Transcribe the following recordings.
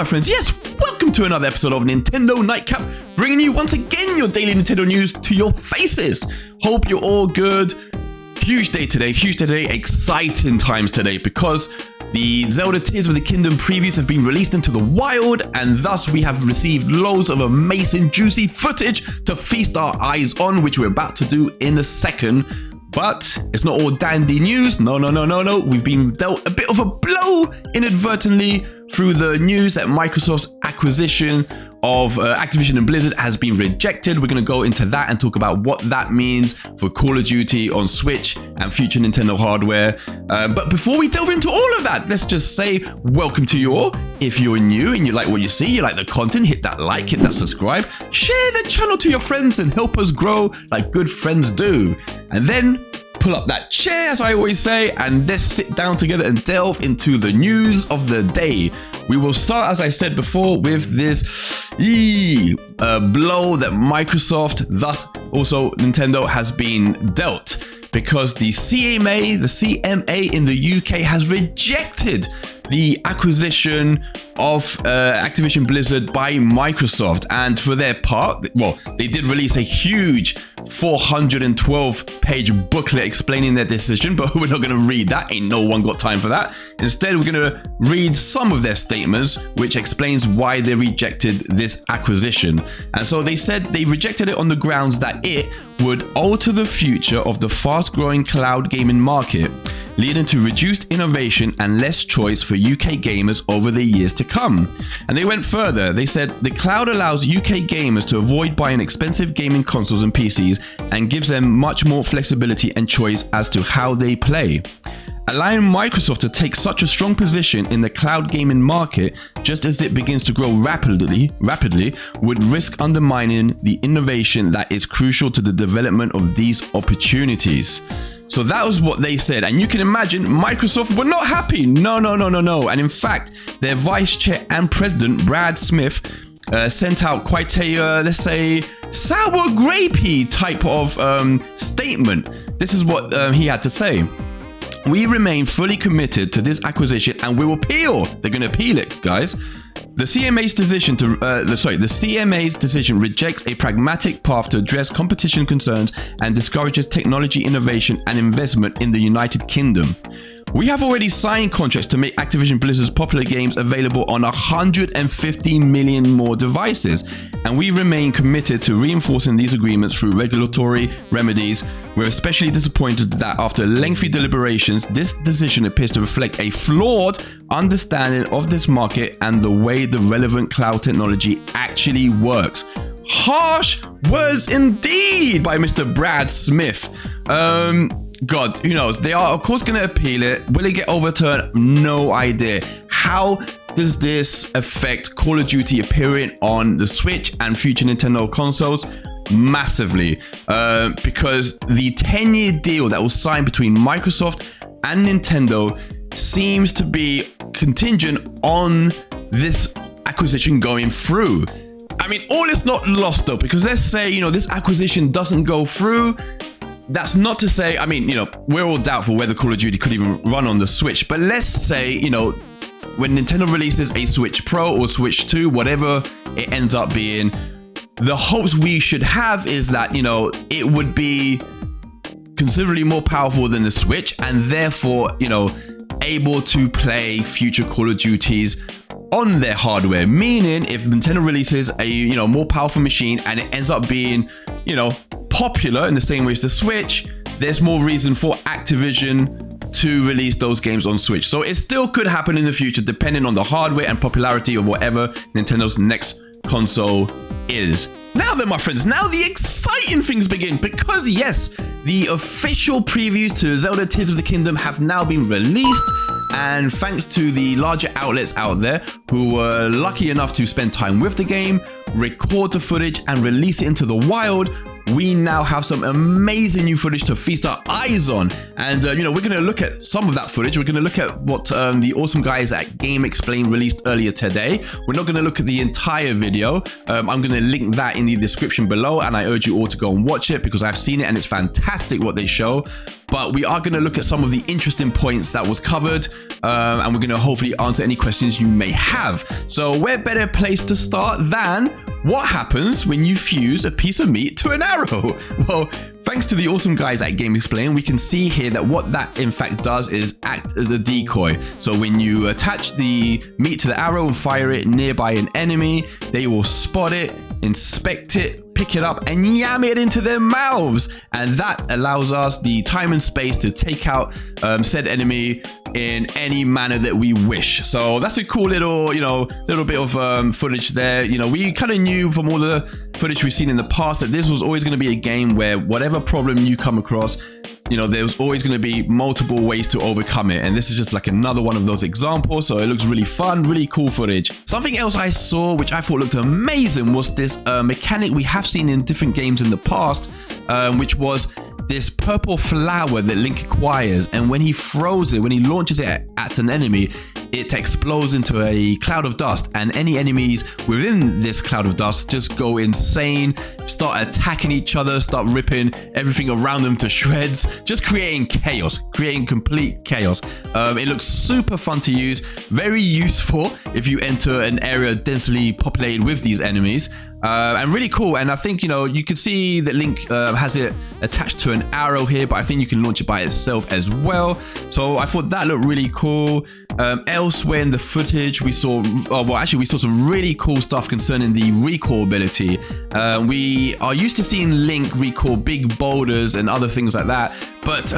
my friends, yes, welcome to another episode of Nintendo Nightcap, bringing you once again your daily Nintendo news to your faces. Hope you're all good. Huge day today, exciting times today because the Zelda Tears of the Kingdom previews have been released into the wild, and thus we have received loads of amazing juicy footage to feast our eyes on, which we're about to do in a second. But it's not all dandy news. No. We've been dealt a bit of a blow inadvertently through the news that Microsoft's acquisition of Activision and Blizzard has been rejected. We're going to go into that and talk about what that means for Call of Duty on Switch and future Nintendo hardware. But before we delve into all of that, let's just say welcome to you all. If you're new and you like what you see, you like the content, hit that like, hit that subscribe, share the channel to your friends and help us grow like good friends do. And then pull up that chair, as I always say, and let's sit down together and delve into the news of the day. We will start, as I said before, with this blow that Microsoft, thus also Nintendo, has been dealt, because the CMA in the UK has rejected the acquisition of Activision Blizzard by Microsoft. And for their part, well, they did release a huge 412-page booklet explaining their decision, but we're not going to read that. Ain't no one got time for that. Instead, we're going to read some of their statements, which explains why they rejected this acquisition. And so they said they rejected it on the grounds that it would alter the future of the fast-growing cloud gaming market, leading to reduced innovation and less choice for UK gamers over the years to come. And they went further. They said the cloud allows UK gamers to avoid buying expensive gaming consoles and PCs and gives them much more flexibility and choice as to how they play. Allowing Microsoft to take such a strong position in the cloud gaming market just as it begins to grow rapidly would risk undermining the innovation that is crucial to the development of these opportunities. So that was what they said, and you can imagine Microsoft were not happy. No. And in fact, their vice chair and president, Brad Smith, sent out quite a, let's say, sour grapey type of statement. This is what he had to say. We remain fully committed to this acquisition and we will appeal. They're going to appeal it, guys. The CMA's decision rejects a pragmatic path to address competition concerns and discourages technology innovation and investment in the United Kingdom. We have already signed contracts to make Activision Blizzard's popular games available on 150 million more devices, and we remain committed to reinforcing these agreements through regulatory remedies. We're especially disappointed that after lengthy deliberations, this decision appears to reflect a flawed understanding of this market and the way the relevant cloud technology actually works. Harsh words indeed by Mr. Brad Smith. God, who knows? They are, of course, going to appeal it. Will it get overturned? No idea. How does this affect Call of Duty appearing on the Switch and future Nintendo consoles? Massively. Because the 10-year deal that was signed between Microsoft and Nintendo seems to be contingent on this acquisition going through. I mean, all is not lost though, because let's say, this acquisition doesn't go through. That's not to say, I mean, we're all doubtful whether Call of Duty could even run on the Switch. But let's say, when Nintendo releases a Switch Pro or Switch 2, whatever it ends up being, the hopes we should have is that, it would be considerably more powerful than the Switch and therefore, able to play future Call of Duties on their hardware. Meaning, if Nintendo releases a, more powerful machine and it ends up being, popular in the same way as the Switch, there's more reason for Activision to release those games on Switch. So it still could happen in the future depending on the hardware and popularity of whatever Nintendo's next console is. Now then, my friends, now the exciting things begin, because yes, the official previews to Zelda Tears of the Kingdom have now been released, and thanks to the larger outlets out there who were lucky enough to spend time with the game, record the footage and release it into the wild, we now have some amazing new footage to feast our eyes on. And, we're going to look at some of that footage. We're going to look at what the awesome guys at GameXplain released earlier today. We're not going to look at the entire video. I'm going to link that in the description below, and I urge you all to go and watch it because I've seen it and it's fantastic what they show. But we are going to look at some of the interesting points that was covered, and we're going to hopefully answer any questions you may have. So where better place to start than what happens when you fuse a piece of meat to an arrow? Well, thanks to the awesome guys at GameXplain, we can see here that what that in fact does is act as a decoy. So when you attach the meat to the arrow and fire it nearby an enemy, they will spot it, inspect it, pick it up and yam it into their mouths, and that allows us the time and space to take out said enemy in any manner that we wish. So that's a cool little little bit of footage there. We kind of knew from all the footage we've seen in the past that this was always going to be a game where whatever problem you come across, there's always going to be multiple ways to overcome it. And this is just like another one of those examples. So it looks really fun, really cool footage. Something else I saw, which I thought looked amazing, was this mechanic we have seen in different games in the past, which was this purple flower that Link acquires. And when he throws it, when he launches it at an enemy, it explodes into a cloud of dust, and any enemies within this cloud of dust just go insane, start attacking each other, start ripping everything around them to shreds, just creating chaos, creating complete chaos. It looks super fun to use, very useful if you enter an area densely populated with these enemies. And really cool. And I think, you can see that Link has it attached to an arrow here, but I think you can launch it by itself as well. So I thought that looked really cool. Elsewhere in the footage, we saw some really cool stuff concerning the recall ability. We are used to seeing Link recall big boulders and other things like that. But,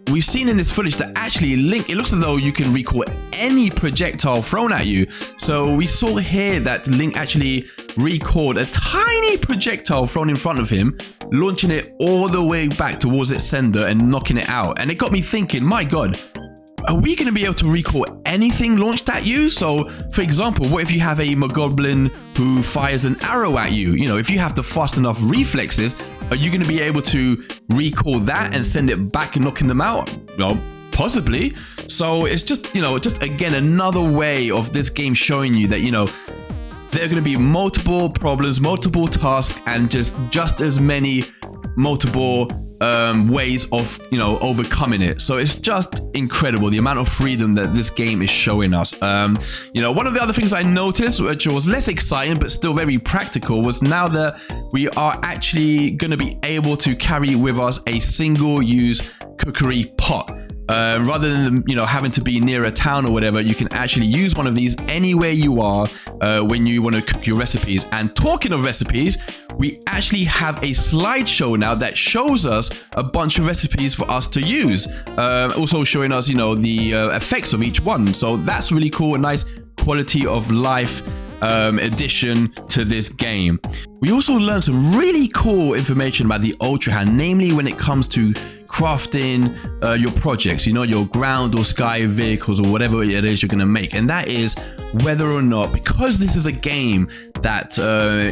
we've seen in this footage that actually Link, it looks as though you can recall any projectile thrown at you. So we saw here that Link actually recalled a tiny projectile thrown in front of him, launching it all the way back towards its sender and knocking it out. And it got me thinking, my God, are we going to be able to recall anything launched at you? So, for example, what if you have a Mogoblin who fires an arrow at you? If you have the fast enough reflexes, are you going to be able to recall that and send it back and knocking them out? Well, possibly. So it's just, just again, another way of this game showing you that, there are going to be multiple problems, multiple tasks, and just as many multiple ways of overcoming it. So it's just incredible the amount of freedom that this game is showing us. One of the other things I noticed, which was less exciting but still very practical, was now that we are actually going to be able to carry with us a single-use cookery pot. Rather than having to be near a town or whatever, you can actually use one of these anywhere you are when you want to cook your recipes. And talking of recipes, we actually have a slideshow now that shows us a bunch of recipes for us to use, also showing us the effects of each one. So that's really cool, a nice quality of life addition to this game. We also learned some really cool information about the Ultra Hand, namely when it comes to crafting your projects, your ground or sky vehicles or whatever it is you're going to make. And that is whether or not, because this is a game that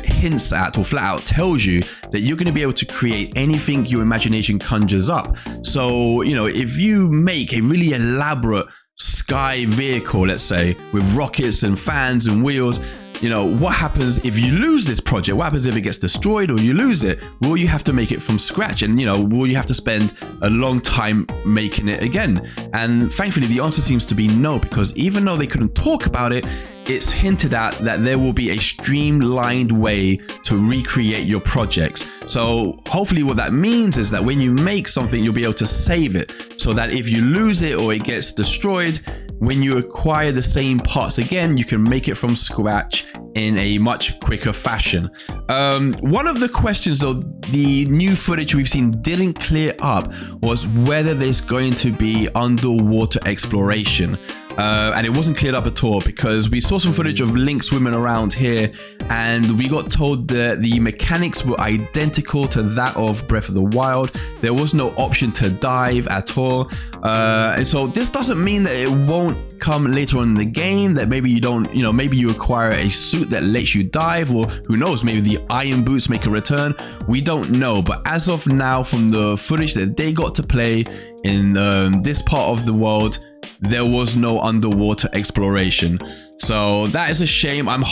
hints at or flat out tells you that you're going to be able to create anything your imagination conjures up. So, if you make a really elaborate sky vehicle, let's say, with rockets and fans and wheels, what happens if you lose this project? What happens if it gets destroyed or you lose it? Will you have to make it from scratch? And, will you have to spend a long time making it again? And thankfully, the answer seems to be no, because even though they couldn't talk about it, it's hinted at that there will be a streamlined way to recreate your projects. So hopefully what that means is that when you make something, you'll be able to save it so that if you lose it or it gets destroyed, when you acquire the same parts again, you can make it from scratch in a much quicker fashion. One of the questions though, the new footage we've seen didn't clear up was whether there's going to be underwater exploration. and it wasn't cleared up at all because we saw some footage of Link swimming around here, and we got told that the mechanics were identical to that of Breath of the Wild. There was no option to dive at all, and so this doesn't mean that it won't come later on in the game, that maybe you don't, maybe you acquire a suit that lets you dive, or who knows, maybe the iron boots make a return. We don't know, but as of now, from the footage that they got to play in this part of the world, there was no underwater exploration. So that is a shame. I'm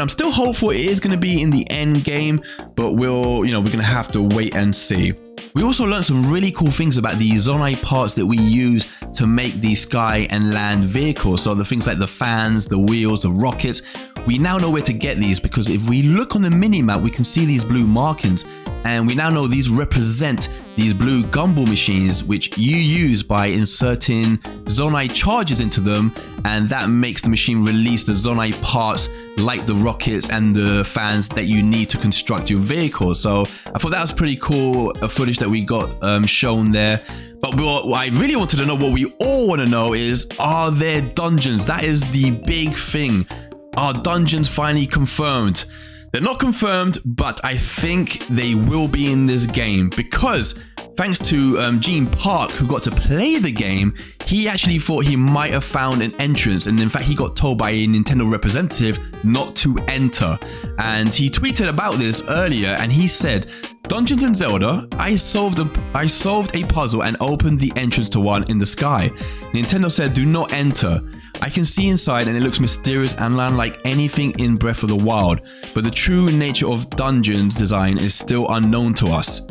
still hopeful it is going to be in the end game, but we're going to have to wait and see. We also learned some really cool things about the Zonai parts that we use to make the sky and land vehicles. So the things like the fans, the wheels, the rockets, we now know where to get these, because if we look on the mini-map, we can see these blue markings. And we now know these represent these blue gumball machines, which you use by inserting Zonai charges into them, and that makes the machine release the Zonai parts like the rockets and the fans that you need to construct your vehicle. So I thought that was pretty cool footage that we got shown there. But what I really wanted to know, what we all want to know, is, are there dungeons? That is the big thing. Are dungeons finally confirmed? They're not confirmed, but I think they will be in this game, because thanks to Gene Park, who got to play the game, he actually thought he might have found an entrance, and in fact he got told by a Nintendo representative not to enter. And he tweeted about this earlier, and he said, "Dungeons in Zelda, I solved a puzzle and opened the entrance to one in the sky. Nintendo said do not enter. I can see inside and it looks mysterious and unlike anything in Breath of the Wild, but the true nature of dungeons design is still unknown to us."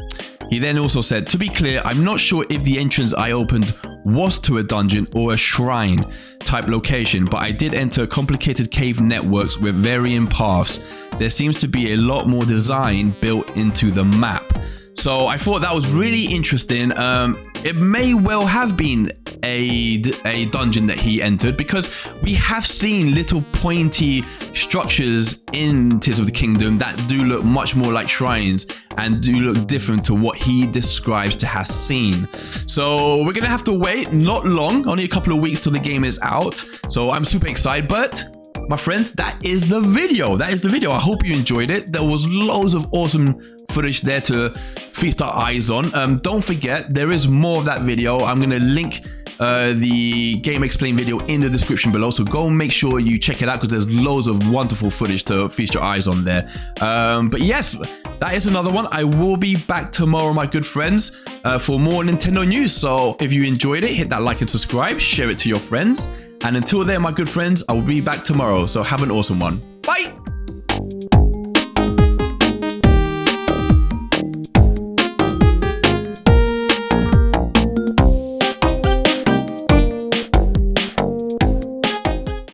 He then also said, "To be clear, I'm not sure if the entrance I opened was to a dungeon or a shrine type location, but I did enter complicated cave networks with varying paths. There seems to be a lot more design built into the map." So I thought that was really interesting. It may well have been a dungeon that he entered, because we have seen little pointy structures in Tears of the Kingdom that do look much more like shrines and do look different to what he describes to have seen. So we're gonna have to wait, not long, only a couple of weeks till the game is out. So I'm super excited, but my friends, that is the video. I hope you enjoyed it. There was loads of awesome footage there to feast our eyes on. Don't forget, there is more of that video. I'm going to link the Game Explain video in the description below, so go make sure you check it out, because there's loads of wonderful footage to feast your eyes on there. But yes, that is another one. I will be back tomorrow, my good friends, for more Nintendo news. So if you enjoyed it, hit that like and subscribe, share it to your friends. And until then, my good friends, I will be back tomorrow. So have an awesome one. Bye!